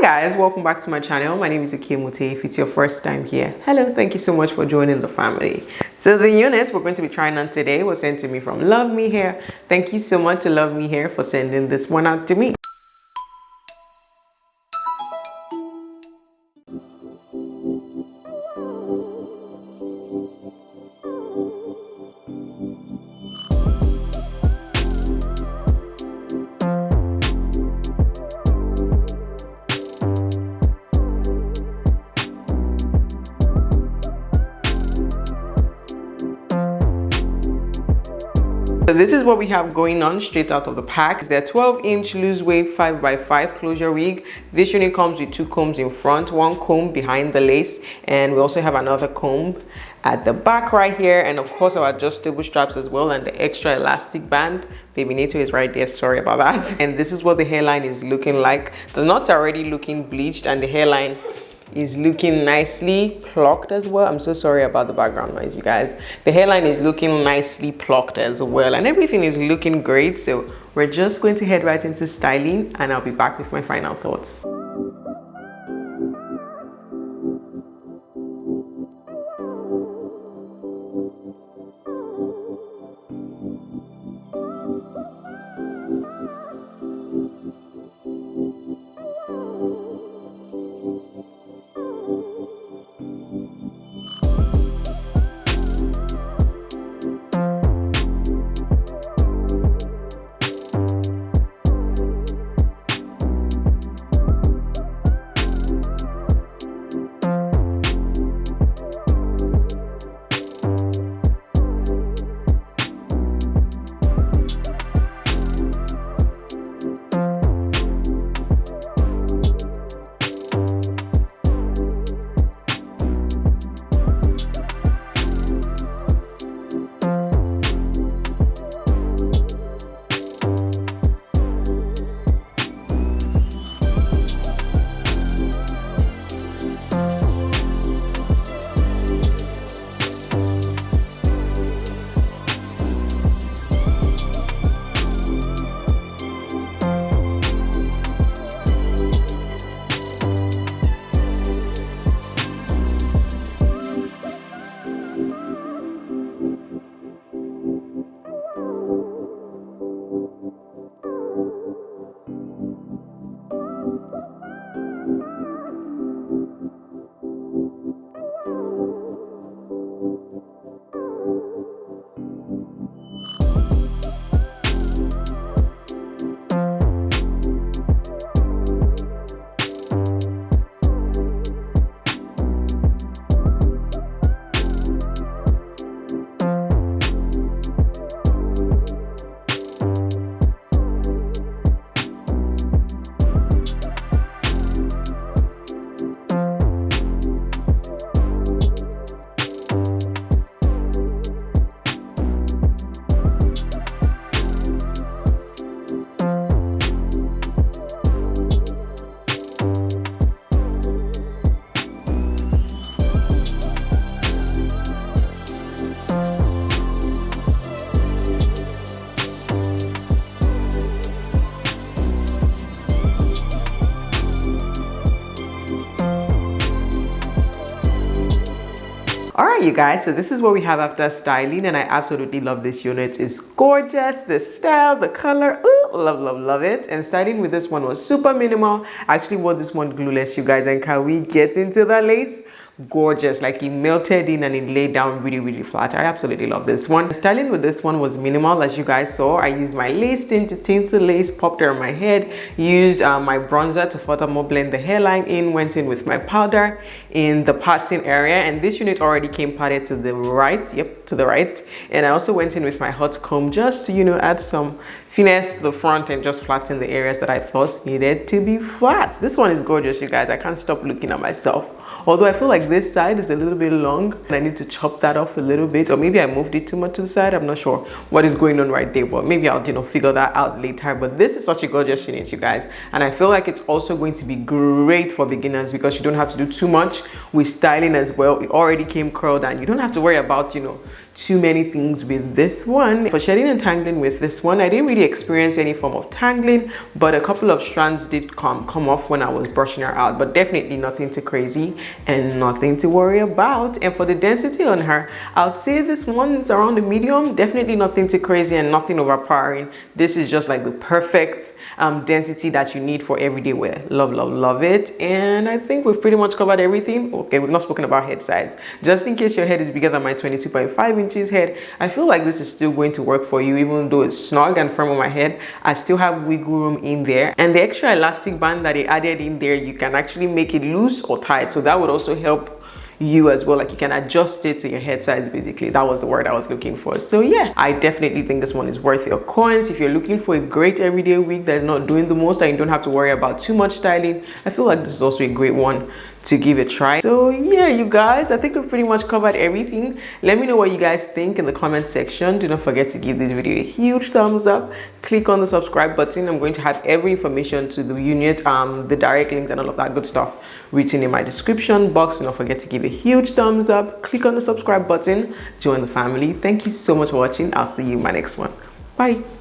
Hi guys, welcome back to my channel. My name is Okemute. If it's your first time here, hello, thank you so much for joining the family. So the unit we're going to be trying on today was sent to me from Luvme Hair. Thank you so much to Luvme Hair for sending this one out to me. So this is what we have going on straight out of the pack. They're 12-inch loose wave 5x5 closure wig. This unit comes with two combs in front, one comb behind the lace, and we also have another comb at the back right here, and of course our adjustable straps as well, and the extra elastic band. Baby Nato is right there, sorry about that. And this is what the hairline is looking like. The knots are already looking bleached and the hairline is looking nicely plucked as well. I'm so sorry about the background noise, you guys. The hairline is looking nicely plucked as well, and everything is looking great. So we're just going to head right into styling, and I'll be back with my final thoughts. Alright you guys, so this is what we have after styling, and I absolutely love this unit. It's gorgeous, the style, the color, ooh, love it. And styling with this one was super minimal. I actually wore this one glueless, you guys, and can we get into the lace? Gorgeous, like it melted in and it laid down really flat. I absolutely love this one. Styling with this one was minimal, as you guys saw. I used my lace tint to tint the lace, popped it on my head, used my bronzer to furthermore blend the hairline in, went in with my powder in the parting area, and this unit already came parted to the right, yep, to the right. And I also went in with my hot comb just to, you know, add some finesse to the front and just flatten the areas that I thought needed to be flat. This one is gorgeous, you guys. I can't stop looking at myself. Although I feel like this side is a little bit long and I need to chop that off a little bit, or maybe I moved it too much to the side. I'm not sure what is going on right there, but maybe I'll, you know, figure that out later. But this is such a gorgeous unit, you guys, and I feel like it's also going to be great for beginners because you don't have to do too much with styling as well. It already came curled and you don't have to worry about, you know, too many things with this one. For shedding and tangling with this one, I didn't really really experience any form of tangling, but a couple of strands did come off when I was brushing her out, but definitely nothing too crazy and nothing to worry about. And for the density on her, I'd say this one's around the medium, definitely nothing too crazy and nothing overpowering. This is just like the perfect density that you need for everyday wear. Love, love, love it. And I think we've pretty much covered everything. Okay, we've not spoken about head size. Just in case your head is bigger than my 22.5 inches head, I feel like this is still going to work for you. Even though it's snug and firm on my head, I still have wiggle room in there. And the extra elastic band that they added in there, you can actually make it loose or tight, so that would also help you as well. Like, you can adjust it to your head size. Basically, that was the word I was looking for. So yeah, I definitely think this one is worth your coins. If you're looking for a great everyday wig that's not doing the most and you don't have to worry about too much styling, I feel like this is also a great one to give it a try. So yeah, you guys, I think we've pretty much covered everything. Let me know what you guys think in the comment section. Do not forget to give this video a huge thumbs up. Click on the subscribe button. I'm going to have every information to the unit, the direct links and all of that good stuff written in my description box. Do not forget to give a huge thumbs up. Click on the subscribe button. Join the family. Thank you so much for watching. I'll see you in my next one. Bye.